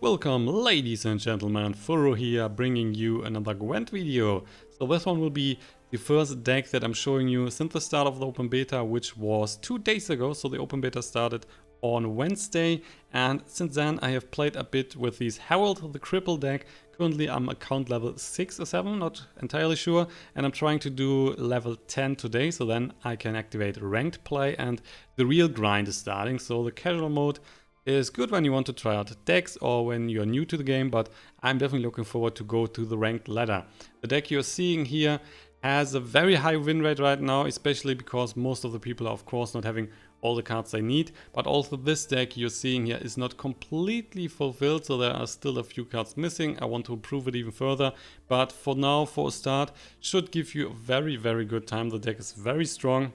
Welcome ladies and gentlemen, Furo here bringing you another Gwent video. So this one will be the first deck that I'm showing you since the start of the open beta, which was 2 days ago. So the open beta started on Wednesday, and since then I have played a bit with these Herald the Cripple deck. Currently I'm account level 6 or 7, not entirely sure, and I'm trying to do level 10 today, so then I can activate ranked play and the real grind is starting. So the casual mode is good when you want to try out decks or when you're new to the game, but I'm definitely looking forward to go to the ranked ladder. The deck you're seeing here has a very high win rate right now, especially because most of the people are of course not having all the cards they need, but also this deck you're seeing here is not completely fulfilled, so there are still a few cards missing. I want to improve it even further, but for now, for a start, should give you a very good time. The deck is very strong,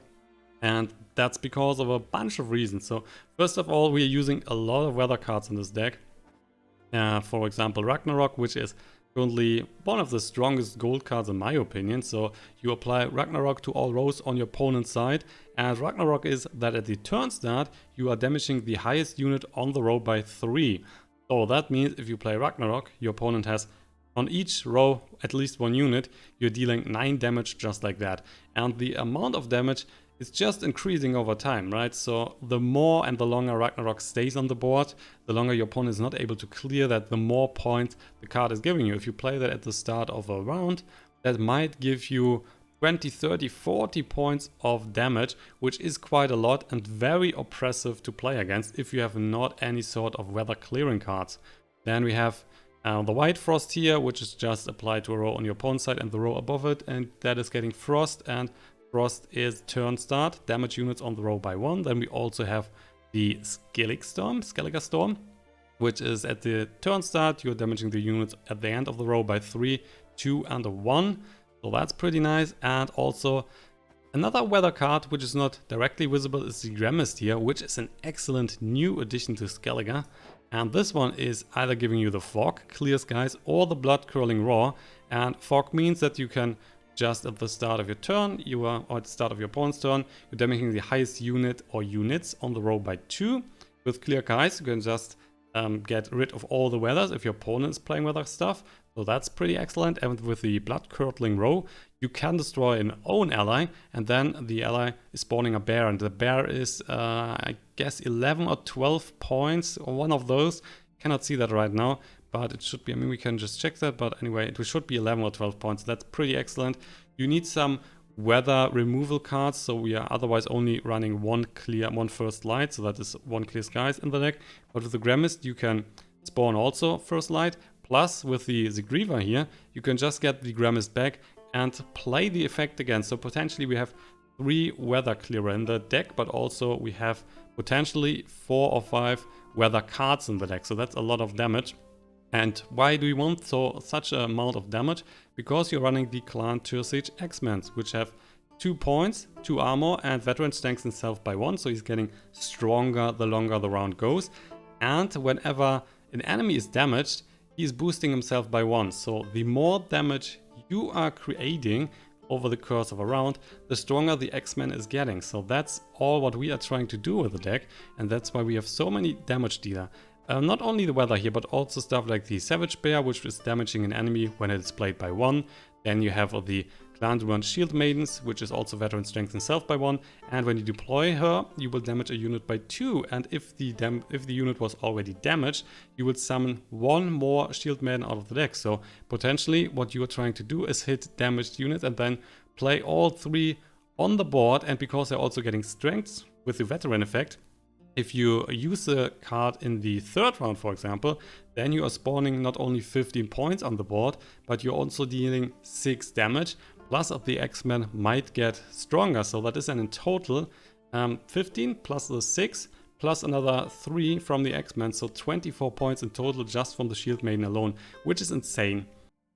and that's because of a bunch of reasons. So first of all, we are using a lot of weather cards in this deck. For example, Ragnarok, which is currently one of the strongest gold cards in my opinion. So you apply Ragnarok to all rows on your opponent's side, and Ragnarok is that at the turn start you are damaging the highest unit on the row by 3. So that means if you play Ragnarok, your opponent has on each row at least 1 unit, you're dealing 9 damage just like that. And the amount of damage is just increasing over time, right? So the more and the longer Ragnarok stays on the board, the longer your opponent is not able to clear that, the more points the card is giving you. If you play that at the start of a round, that might give you 20, 30, 40 points of damage, which is quite a lot and very oppressive to play against if you have not any sort of weather clearing cards. Then we have the White Frost here, which is just applied to a row on your opponent's side and the row above it, and that is getting Frost, and Frost is turn start, damage units on the row by 1. Then we also have the Skellige Storm, which is at the turn start, you're damaging the units at the end of the row by 3, 2 and a 1. So that's pretty nice. And also another weather card, which is not directly visible, is the Gremist here, which is an excellent new addition to Skellige. And this one is either giving you the Fog, Clear Skies, or the Blood Curling Roar. And Fog means that you can just at the start of your turn, or at the start of your opponent's turn, you're damaging the highest unit or units on the row by 2. With Clear Skies, you can just get rid of all the weathers if your opponent is playing weather stuff. So that's pretty excellent. And with the Blood Curdling Row, you can destroy an own ally, and then the ally is spawning a bear. And the bear is, I guess, 11 or 12 points, or one of those. Cannot see that right now, but it should be, I mean, we can just check that, but anyway, it should be 11 or 12 points. That's pretty excellent. You need some weather removal cards, so we are otherwise only running one first light, so that is 1 Clear Skies in the deck. But with the Gremist, you can spawn also first light, plus with the Griever here, you can just get the Gremist back and play the effect again. So potentially we have 3 weather clearer in the deck, but also we have potentially 4 or 5 weather cards in the deck, so that's a lot of damage. And why do you want such an amount of damage? Because you're running the Clan Tursage X-Men, which have 2 points, 2 armor, and veteran strength himself by 1, so he's getting stronger the longer the round goes. And whenever an enemy is damaged, he's boosting himself by 1. So the more damage you are creating over the course of a round, the stronger the X-Men is getting. So that's all what we are trying to do with the deck, and that's why we have so many damage dealer. Not only the weather here, but also stuff like the Savage Bear, which is damaging an enemy when it is played by 1. Then you have the Clan Duran Shield Maidens, which is also veteran strength himself by 1. And when you deploy her, you will damage a unit by 2. And if the unit was already damaged, you will summon 1 more Shield Maiden out of the deck. So potentially what you are trying to do is hit damaged units and then play all 3 on the board. And because they're also getting strengths with the veteran effect, if you use the card in the 3rd round, for example, then you are spawning not only 15 points on the board, but you're also dealing 6 damage. Plus the X-Men might get stronger, so that is then in total 15 plus the 6 plus another 3 from the X-Men, so 24 points in total just from the Shield Maiden alone, which is insane.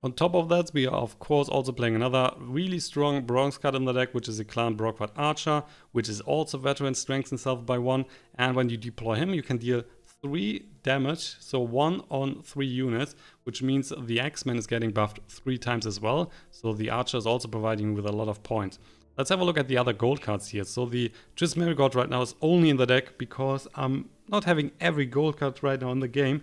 On top of that, we are of course also playing another really strong bronze card in the deck, which is the Clan Brockward Archer, which is also veteran strength himself by 1. And when you deploy him, you can deal 3 damage, so 1 on 3 units, which means the X-Men is getting buffed 3 times as well. So the Archer is also providing with a lot of points. Let's have a look at the other gold cards here. So the Triss Marigold right now is only in the deck because I'm not having every gold card right now in the game.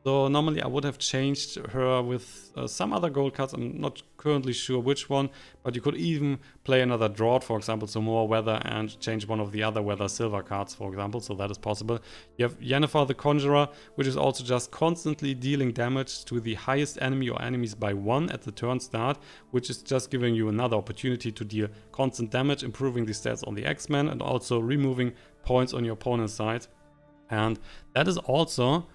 So normally I would have changed her with some other gold cards. I'm not currently sure which one, but you could even play another drought, for example, so more weather, and change one of the other weather silver cards, for example, so that is possible. You have Yennefer the Conjurer, which is also just constantly dealing damage to the highest enemy or enemies by 1 at the turn start, which is just giving you another opportunity to deal constant damage, improving the stats on the X-Men, and also removing points on your opponent's side. And that is also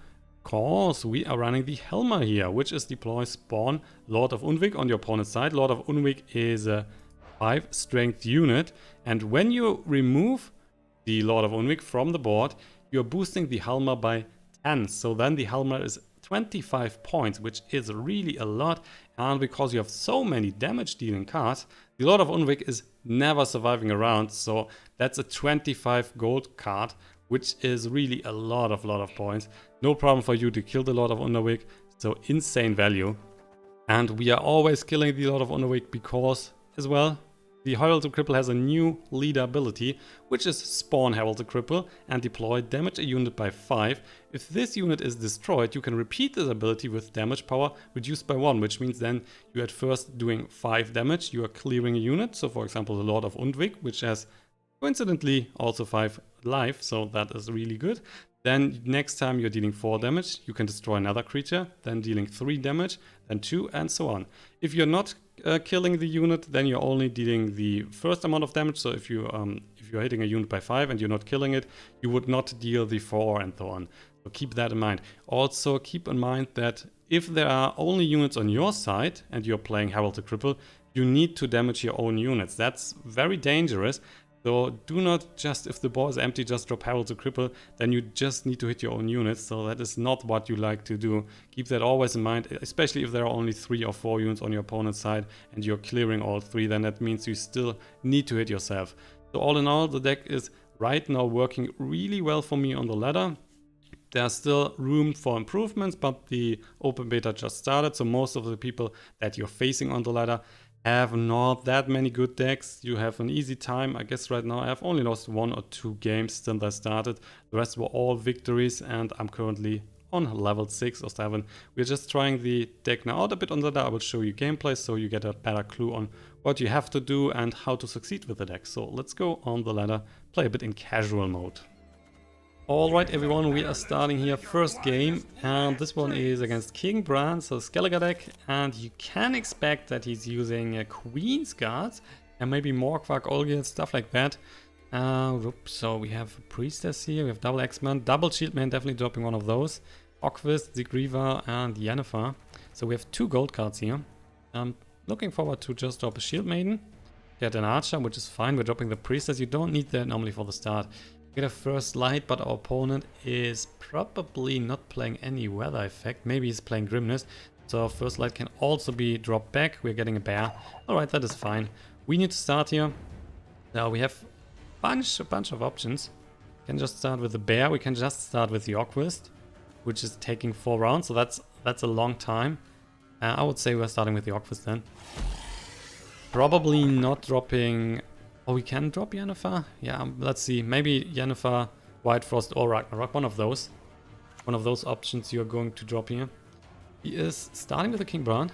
because we are running the Helmer here, which is deploy spawn Lord of Unvik on your opponent's side. Lord of Unvik is a 5 strength unit, and when you remove the Lord of Unvik from the board, you're boosting the Helmer by 10. So then the Helmer is 25 points, which is really a lot. And because you have so many damage dealing cards, the Lord of Unvik is never surviving a round. So that's a 25 gold card, which is really a lot of points. No problem for you to kill the Lord of Underwick, so insane value. And we are always killing the Lord of Underwick because, as well, the Herald to Cripple has a new leader ability, which is spawn Herald to Cripple and deploy damage a unit by 5. If this unit is destroyed, you can repeat this ability with damage power reduced by 1, which means then you at first doing 5 damage, you are clearing a unit. So for example, the Lord of Undvik, which has coincidentally also 5 life, so that is really good. Then next time you're dealing 4 damage, you can destroy another creature, then dealing 3 damage, then 2, and so on. If you're not killing the unit, then you're only dealing the first amount of damage. So if you're hitting a unit by 5 and you're not killing it, you would not deal the 4 and so on. So keep that in mind. Also keep in mind that if there are only units on your side and you're playing Herald to Cripple, you need to damage your own units. That's very dangerous. So do not just, if the board is empty, just drop Herald to Cripple, then you just need to hit your own units. So that is not what you like to do. Keep that always in mind, especially if there are only 3 or 4 units on your opponent's side and you're clearing all 3, then that means you still need to hit yourself. So all in all, the deck is right now working really well for me on the ladder. There's still room for improvements, but the open beta just started, so most of the people that you're facing on the ladder have not that many good decks. You have an easy time. I guess right now I have only lost 1 or 2 games since I started. The rest were all victories, and I'm currently on level 6 or 7. We're just trying the deck now out a bit on the ladder. I will show you gameplay so you get a better clue on what you have to do and how to succeed with the deck. So let's go on the ladder, play a bit in casual mode. Alright everyone, we are starting here first game, and this one is against King Bran, so Skellige deck, and you can expect that he's using Queen's Guards and maybe Morkvark, Olgierd, stuff like that. So we have a Priestess here, we have double X-Men, double Shieldman, definitely dropping one of those, Oquist, Zigriva and Yennefer. So we have 2 gold cards here. I'm looking forward to just drop a Shield Maiden, get an Archer, which is fine. We're dropping the Priestess, you don't need that normally for the start. Get a first light, but our opponent is probably not playing any weather effect. Maybe he's playing Grimness, so first light can also be dropped back. We're getting a bear. Alright, that is fine. We need to start here. Now we have a bunch of options. We can just start with the bear. We can just start with the Oquist, which is taking 4 rounds, so that's a long time. I would say we're starting with the Oquist then. Probably not dropping... Oh, we can drop Yennefer? Yeah, let's see. Maybe Yennefer, White Frost or Ragnarok. One of those options you're going to drop here. He is starting with the King Bran.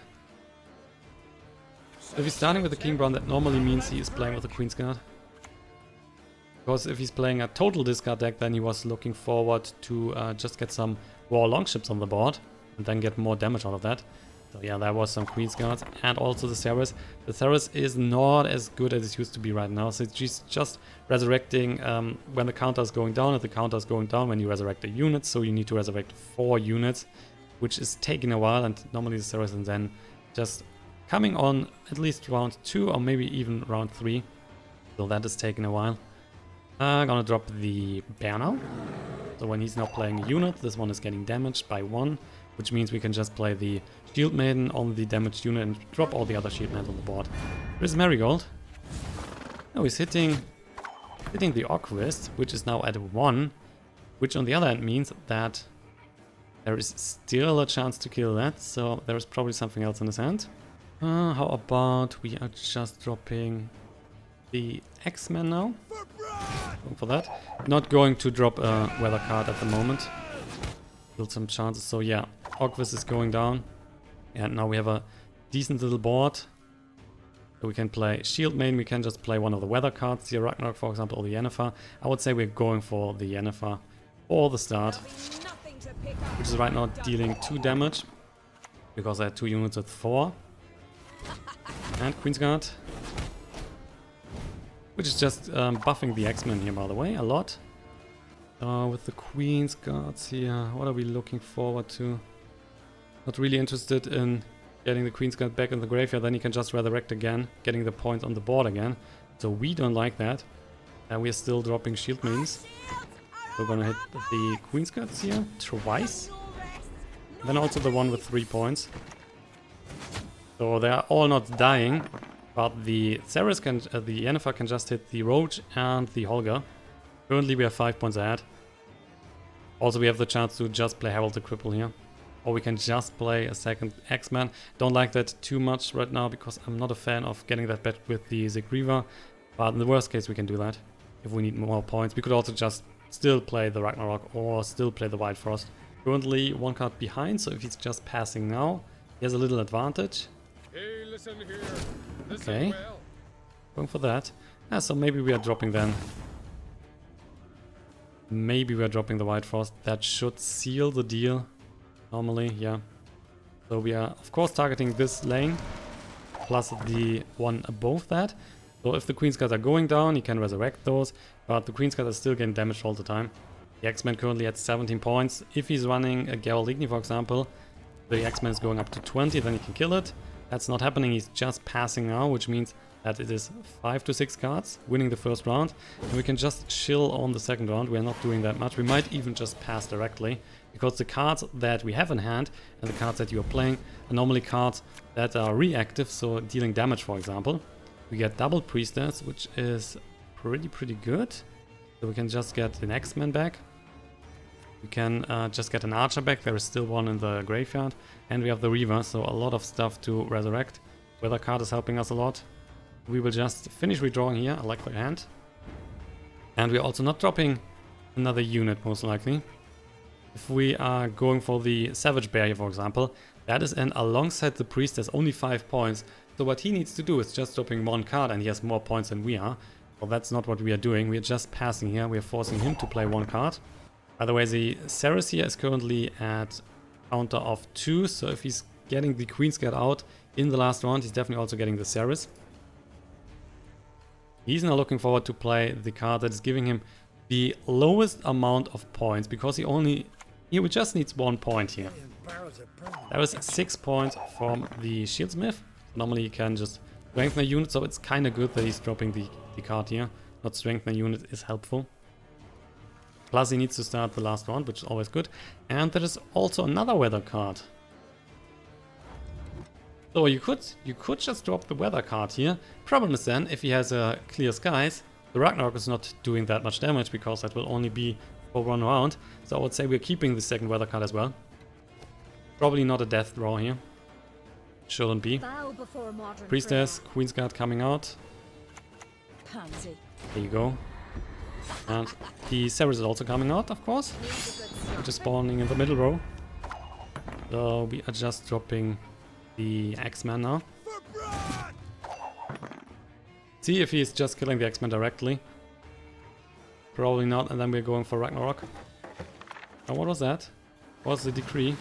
If he's starting with the King Bran, that normally means he is playing with the Queen's Guard. Because if he's playing a total discard deck, then he was looking forward to just get some raw longships on the board and then get more damage out of that. So yeah, there was some Queen's Guards and also the Ceres. The Ceres is not as good as it used to be right now. So she's just resurrecting when the counter is going down. If the counter is going down when you resurrect a unit, so you need to resurrect 4 units, which is taking a while. And normally the Ceres is then just coming on at least round 2 or maybe even round 3. So that is taking a while. Gonna drop the bear now. So when he's not playing a unit, this one is getting damaged by 1. Which means we can just play the Shield Maiden on the damaged unit and drop all the other Shield Maidens on the board. Here's Marigold. Oh, he's hitting the Oquist, which is now at 1. Which on the other hand means that there is still a chance to kill that. So there is probably something else in his hand. How about we are just dropping the X-Men now? Going for that. Not going to drop a weather card at the moment. Build some chances, so yeah. Ogvis is going down. And now we have a decent little board. So we can play Shield Main, we can just play one of the weather cards here, Ragnarok for example, or the Yennefer. I would say we're going for the Yennefer for the start, which is right now dealing 2 damage, because I had 2 units with 4. And Queensguard, which is just buffing the X-Men here, by the way, a lot. With the Queensguards here, what are we looking forward to? Not really interested in getting the Queensguard back in the graveyard, then he can just resurrect again, getting the points on the board again. So we don't like that. And we're still dropping shield mains. We're gonna hit the Queensguards here twice. And then also the one with 3 points. So they are all not dying, but the Ceres can, the Yennefer can just hit the Roach and the Holger. Currently we have 5 points ahead. Also we have the chance to just play Herald the Cripple here. Or we can just play a second X-Man. Don't like that too much right now because I'm not a fan of getting that back with the Zigriva. But in the worst case we can do that if we need more points. We could also just still play the Ragnarok or still play the White Frost. Currently 1 card behind, so if he's just passing now, he has a little advantage. Hey, listen here. Listen Okay, well. going for that. Yeah, so maybe we are dropping then. Maybe we are dropping the White Frost. That should seal the deal. Normally, yeah. So we are, of course, targeting this lane, plus the one above that. So if the Queensguards are going down, he can resurrect those, but the Queensguards are still getting damaged all the time. The X-Men currently at 17 points. If he's running a Geralt Igni, for example, the X-Men is going up to 20, then he can kill it. That's not happening, he's just passing now, which means that it is 5 to 6 cards, winning the first round. And we can just chill on the second round, we're not doing that much. We might even just pass directly, because the cards that we have in hand and the cards that you are playing are normally cards that are reactive, so dealing damage, for example. We get double Priestess, which is pretty good. So we can just get an X-Men back. We can just get an Archer back, there is still one in the graveyard. And we have the Reaver, so a lot of stuff to resurrect. Weather card is helping us a lot. We will just finish redrawing here, I like the hand. And we're also not dropping another unit, most likely. If we are going for the Savage Bear here, for example, that is in alongside the Priest, there's only 5 points. So what he needs to do is just dropping 1 card, and he has more points than we are. Well, that's not what we are doing, we are just passing here, we are forcing him to play 1 card. By the way, the Ceres here is currently at counter of 2, so if he's getting the Queensguard out in the last round, he's definitely also getting the Ceres. He's now looking forward to play the card that is giving him the lowest amount of points, because he just needs 1 point here. That was 6 points from the Shieldsmith. Normally he can just strengthen a unit, so it's kind of good that he's dropping the card here. Not strengthen a unit is helpful. Plus he needs to start the last round, which is always good. And there is also another weather card. So you could just drop the weather card here. Problem is then, if he has a clear skies, the Ragnarok is not doing that much damage, because that will only be for 1 round. So I would say we're keeping the second weather card as well. Probably not a death draw here. Shouldn't be. Priestess, Queensguard coming out. Pansy. There you go. And the Ceres is also coming out, of course. Which is spawning in the middle row. So we are just dropping the X-Man now. See if he's just killing the X-Men directly. Probably not, and then we're going for Ragnarok. Oh, what was that? What was the decree?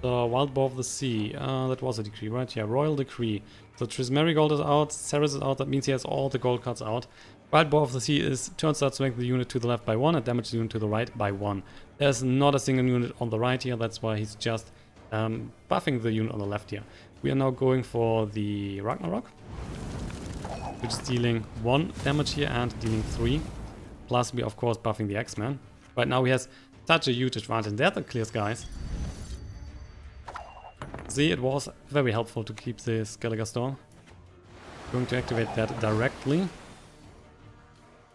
The Wild Boar of the Sea. That was a decree, right? Yeah, Royal Decree. So Trismerigold is out, Ceres is out, that means he has all the gold cards out. Wild Boar of the Sea is turn starts to make the unit to the left by 1 and damage the unit to the right by 1. There's not a single unit on the right here, that's why he's just buffing the unit on the left here. We are now going for the Ragnarok, which is dealing 1 damage here and dealing 3. Plus we are of course buffing the X-Men. Right now he has such a huge advantage. There the clear skies. See, it was very helpful to keep the Skellige Storm. Going to activate that directly.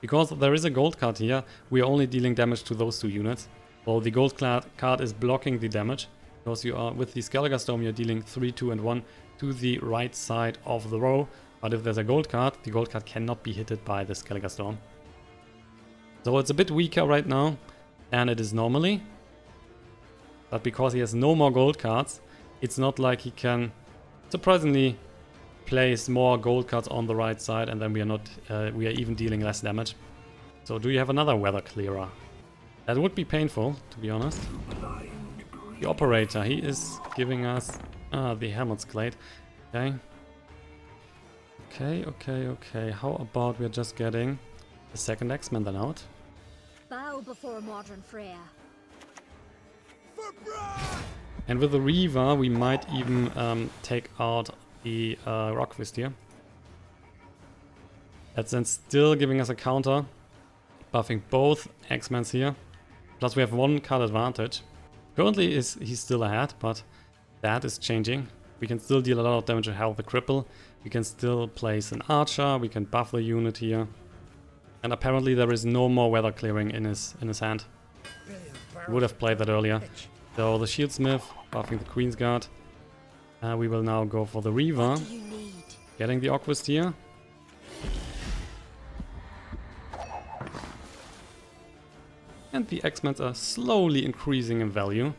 Because there is a gold card here, we are only dealing damage to those 2 units. Well, the gold card is blocking the damage. Because you are, with the Skellige Storm, you're dealing 3, 2 and 1 to the right side of the row. But if there's a gold card, the gold card cannot be hit by the Skellige Storm. So it's a bit weaker right now than it is normally. But because he has no more gold cards, it's not like he can surprisingly place more gold cards on the right side, and then we are even dealing less damage. So do you have another weather clearer? That would be painful, to be honest. The operator, he is giving us the Helmut's Glade. Okay. Okay. How about we're just getting the second X-Men then out? Bow before modern Freya. And with the Reaver, we might even take out the Rockfist here. That's then still giving us a counter, buffing both X-Mens here. Plus we have 1 card advantage. Currently he's still ahead, but that is changing. We can still deal a lot of damage and health the cripple. We can still place an archer, we can buff the unit here. And apparently there is no more weather clearing in his hand. Would have played that earlier. So the Shieldsmith, buffing the Queen's Guard. We will now go for the Reaver. Getting the Oquist here. And the X-Men are slowly increasing in value.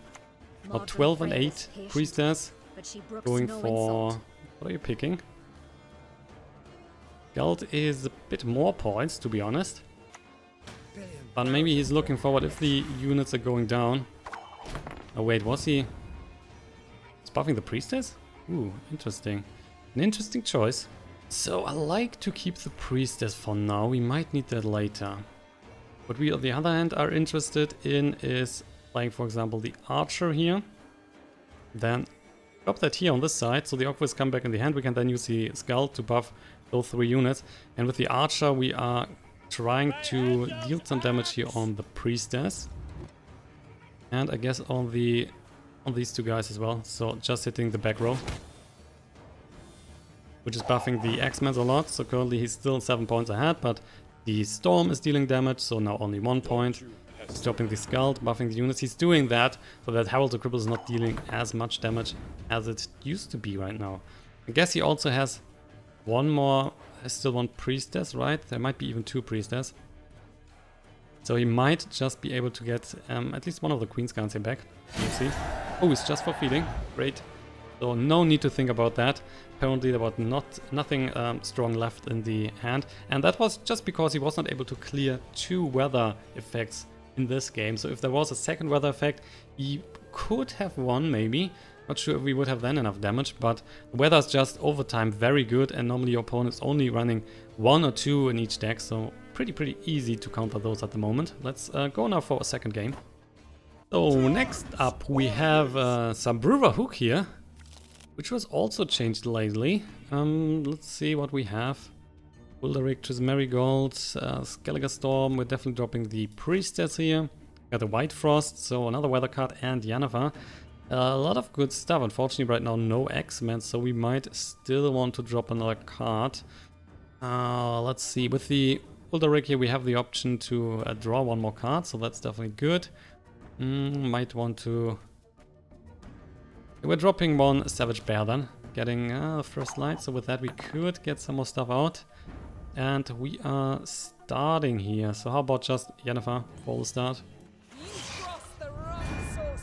Now 12 and 8 Priestess. Going for... What are you picking? Geld is a bit more points, to be honest. But maybe he's looking forward if the units are going down. Oh wait, was he... He's buffing the Priestess? Ooh, interesting. An interesting choice. So I like to keep the Priestess for now. We might need that later. What we on the other hand are interested in is playing, for example, the Archer here. Then drop that here on this side, so the Oquist come back in the hand. We can then use the Skull to buff those 3 units. And with the Archer we are trying to deal some damage here on the Priestess. And I guess on these 2 guys as well. So just hitting the back row. Which is buffing the X-Men a lot. So currently he's still 7 points ahead, but the Storm is dealing damage, so now only 1 point. Stopping the Skull, buffing the units. He's doing that so that Herald the Cripple is not dealing as much damage as it used to be right now. I guess he also has still one Priestess, right? There might be even 2 Priestess. So he might just be able to get at least one of the Queen's Guards here back. We'll see. Oh, it's just for feeding. Great. So no need to think about that. Apparently there was nothing strong left in the hand. And that was just because he was not able to clear 2 weather effects in this game. So if there was a second weather effect, he could have won maybe. Not sure if we would have then enough damage, but the weather is just over time very good, and normally your opponent is only running 1 or 2 in each deck, so pretty easy to counter those at the moment. Let's go now for a second game. So next up we have Sabruva Hook here, which was also changed lately. Let's see what we have. Wilderic, Marigold, Skellige Storm. We're definitely dropping the Priestess here. Got the White Frost, so another weather card, and Yennefer. A lot of good stuff. Unfortunately right now no X-Men, so we might still want to drop another card. Let's see, with the Wilderic here we have the option to draw 1 more card, so that's definitely good. Might want to... We're dropping 1 Savage Bear then, getting the first light, so with that we could get some more stuff out. And we are starting here, so how about just Yennefer for the start?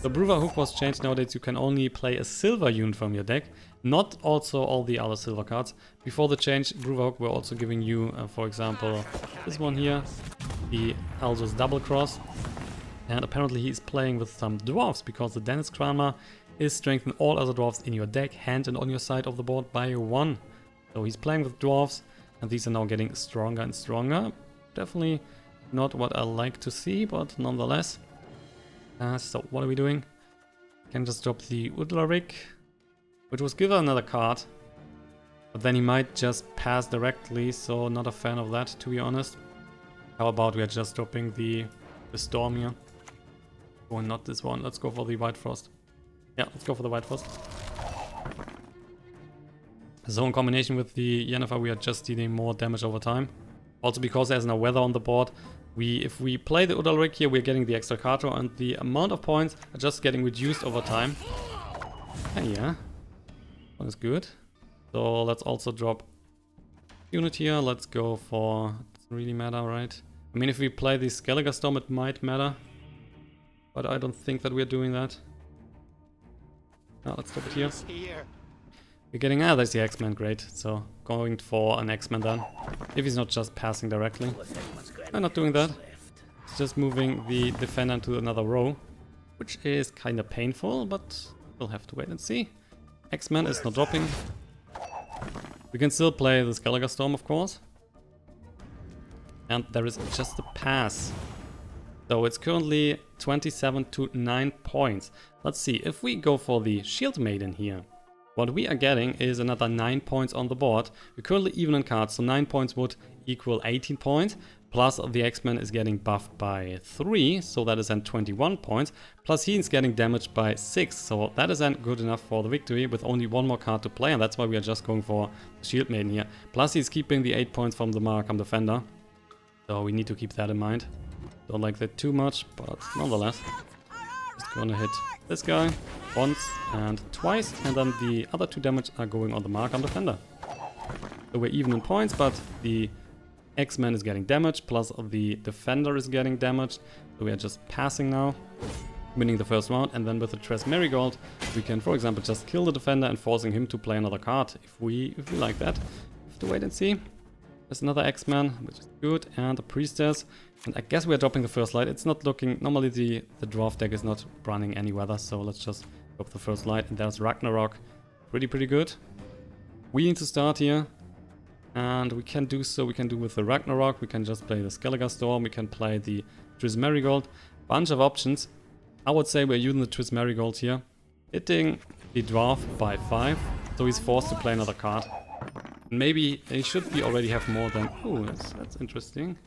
The Bruva Hook was changed. Nowadays you can only play a silver unit from your deck, not also all the other silver cards. Before the change, Bruva Hook were also giving you, for example, this one here, the Aldous Double Cross. And apparently he's playing with some dwarves, because the Dennis Kranmar is strengthening all other dwarves in your deck, hand and on your side of the board by 1. So he's playing with dwarves, and these are now getting stronger and stronger. Definitely not what I like to see, but nonetheless. So what are we doing? Can just drop the Udlaric, which was given another card. But then he might just pass directly, so not a fan of that, to be honest. How about we are just dropping the Storm here? Oh, not this one. Let's go for the White Frost. Yeah, let's go for the White Frost. So in combination with the Yennefer, we are just dealing more damage over time. Also because there's no weather on the board. If we play the Udalric here, we're getting the extra card draw, and the amount of points are just getting reduced over time. Yeah, that is good. So let's also drop unit here. Let's go for... It doesn't really matter, right? I mean, if we play the Skellige Storm, it might matter. But I don't think that we're doing that. Now let's drop it here. We're getting, there's the X-Men, great. So going for an X-Men then. If he's not just passing directly. I'm not doing that. It's just moving the defender into another row. Which is kind of painful, but we'll have to wait and see. X-Men is not dropping. We can still play the Skellige Storm, of course. And there is just a pass. So it's currently 27 to 9 points. Let's see, if we go for the Shield Maiden here, what we are getting is another 9 points on the board. We're currently even in cards, so 9 points would equal 18 points. Plus the X-Men is getting buffed by 3, so that is then 21 points. Plus he is getting damaged by 6, so that is then good enough for the victory with only one more card to play. And that's why we are just going for the Shield Maiden here. Plus he's keeping the 8 points from the Markham Defender. So we need to keep that in mind. Don't like that too much, but nonetheless. Just gonna hit this guy once and twice, and then the other 2 damage are going on the Markham Defender. So we're even in points, but the X-Men is getting damaged, plus the Defender is getting damaged. So we are just passing now, winning the first round, and then with the Tres Marigold, we can, for example, just kill the Defender and forcing him to play another card, if we like that. Have to wait and see. There's another X-Man, which is good, and a Priestess. And I guess we are dropping the first light. It's not looking... Normally the draft deck is not running any weather, so let's just drop the first light. And there's Ragnarok. Pretty good. We need to start here. And we can do so. We can do with the Ragnarok. We can just play the Skellige Storm. We can play the Triss Marigold. Bunch of options. I would say we're using the Triss Marigold here. Hitting the draft by 5. So he's forced to play another card. Maybe he should be already have more than... Oh, that's interesting.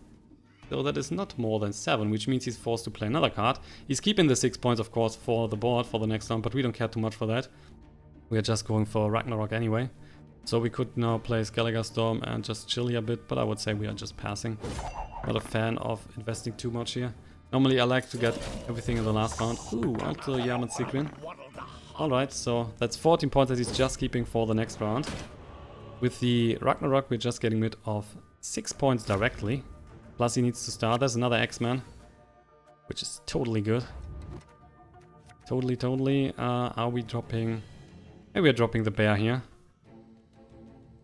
So that is not more than 7, which means he's forced to play another card. He's keeping the 6 points, of course, for the board for the next round, but we don't care too much for that. We are just going for Ragnarok anyway. So we could now play Skellige Storm and just chill here a bit, but I would say we are just passing. Not a fan of investing too much here. Normally I like to get everything in the last round. Ooh, also Yaman Sequin. Alright, so that's 14 points that he's just keeping for the next round. With the Ragnarok, we're just getting rid of 6 points directly. Plus he needs to start. There's another X-Man, which is totally good. Totally. Are we dropping... Maybe we're dropping the bear here.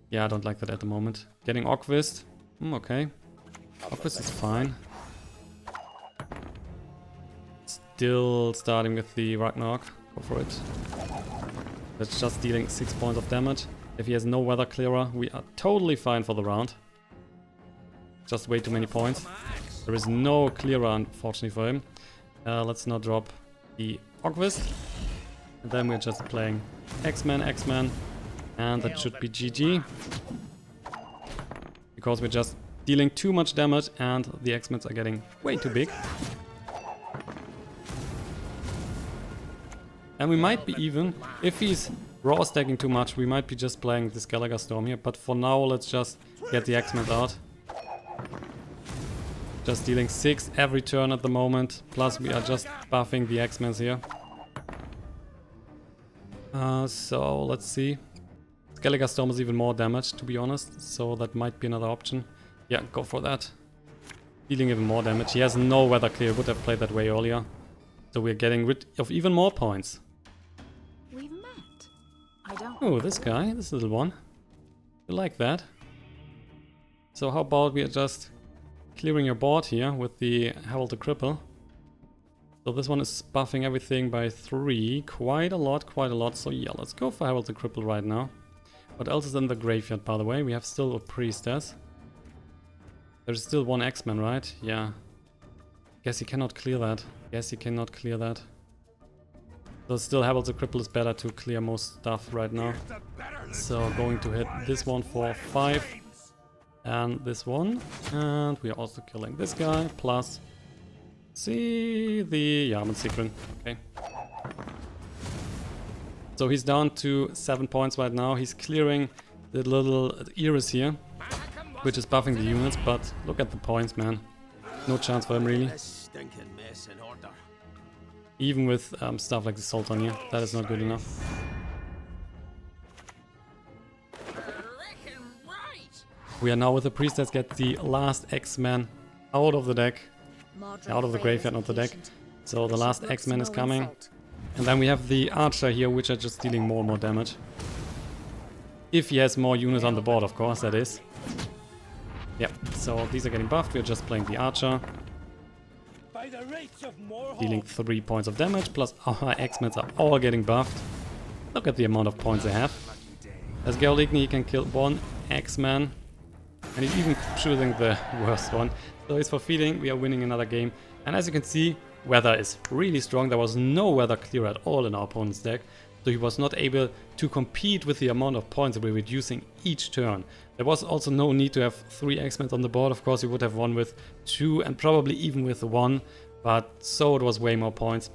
Yeah, I don't like that at the moment. Getting Orquist. Okay. Orquist is fine. Still starting with the Ragnarok. Go for it. That's just dealing 6 points of damage. If he has no weather clearer, we are totally fine for the round. Just way too many points. There is no clearer, unfortunately, for him. Let's now drop the Orquist. And then we're just playing X-Men. And that should be GG. Because we're just dealing too much damage and the X-Men are getting way too big. And we might be even, if he's raw stacking too much, we might be just playing the Skellige Storm here. But for now, let's just get the X-Men out. Just dealing 6 every turn at the moment. Plus we are just buffing the X-Men here. So let's see. Skellige Storm is even more damage, to be honest. So that might be another option. Yeah, go for that. Dealing even more damage. He has no weather clear. Would have played that way earlier. So we're getting rid of even more points. We've met. I don't. Oh, this guy, this little one. You like that? So how about we are just clearing your board here with the Herald the Cripple. So this one is buffing everything by 3. Quite a lot. So yeah, let's go for Herald the Cripple right now. What else is in the graveyard, by the way? We have still a Priestess. There's still one X-Men, right? Yeah. Guess he cannot clear that. So still Herald the Cripple is better to clear most stuff right now. So going to hit this one for 5. And this one. And we are also killing this guy. Plus, see the Yaman Sequin. Okay. So he's down to 7 points right now. He's clearing the little Iris here, which is buffing the units. But look at the points, man. No chance for him, really. Even with stuff like the Sultan here, that is not good enough. We are now with the Priestess, get the last X-Men out of the deck. Out of the graveyard, not the deck. So the last X-Men is coming. And then we have the archer here, which are just dealing more and more damage. If he has more units on the board, of course, that is. Yep, so these are getting buffed. We're just playing the archer. Dealing 3 points of damage, plus our X-Men are all getting buffed. Look at the amount of points they have. As Gerligny, he can kill 1 X-Man. And he's even choosing the worst one. So he's for feeding. We are winning another game. And as you can see, weather is really strong. There was no weather clear at all in our opponent's deck. So he was not able to compete with the amount of points that we're reducing each turn. There was also no need to have 3 X-Men on the board. Of course, we would have won with 2 and probably even with 1. But so it was way more points.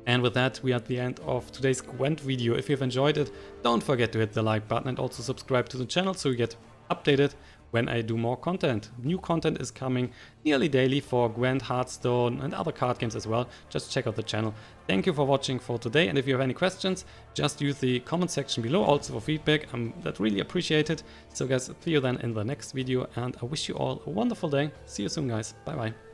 And with that, we are at the end of today's Gwent video. If you've enjoyed it, don't forget to hit the like button and also subscribe to the channel so you get updated when I do more content. New content is coming nearly daily for Gwent, Hearthstone and other card games as well. Just check out the channel. Thank you for watching for today, and if you have any questions, just use the comment section below also for feedback. That really appreciated. So guys, see you then in the next video, and I wish you all a wonderful day. See you soon guys. Bye bye.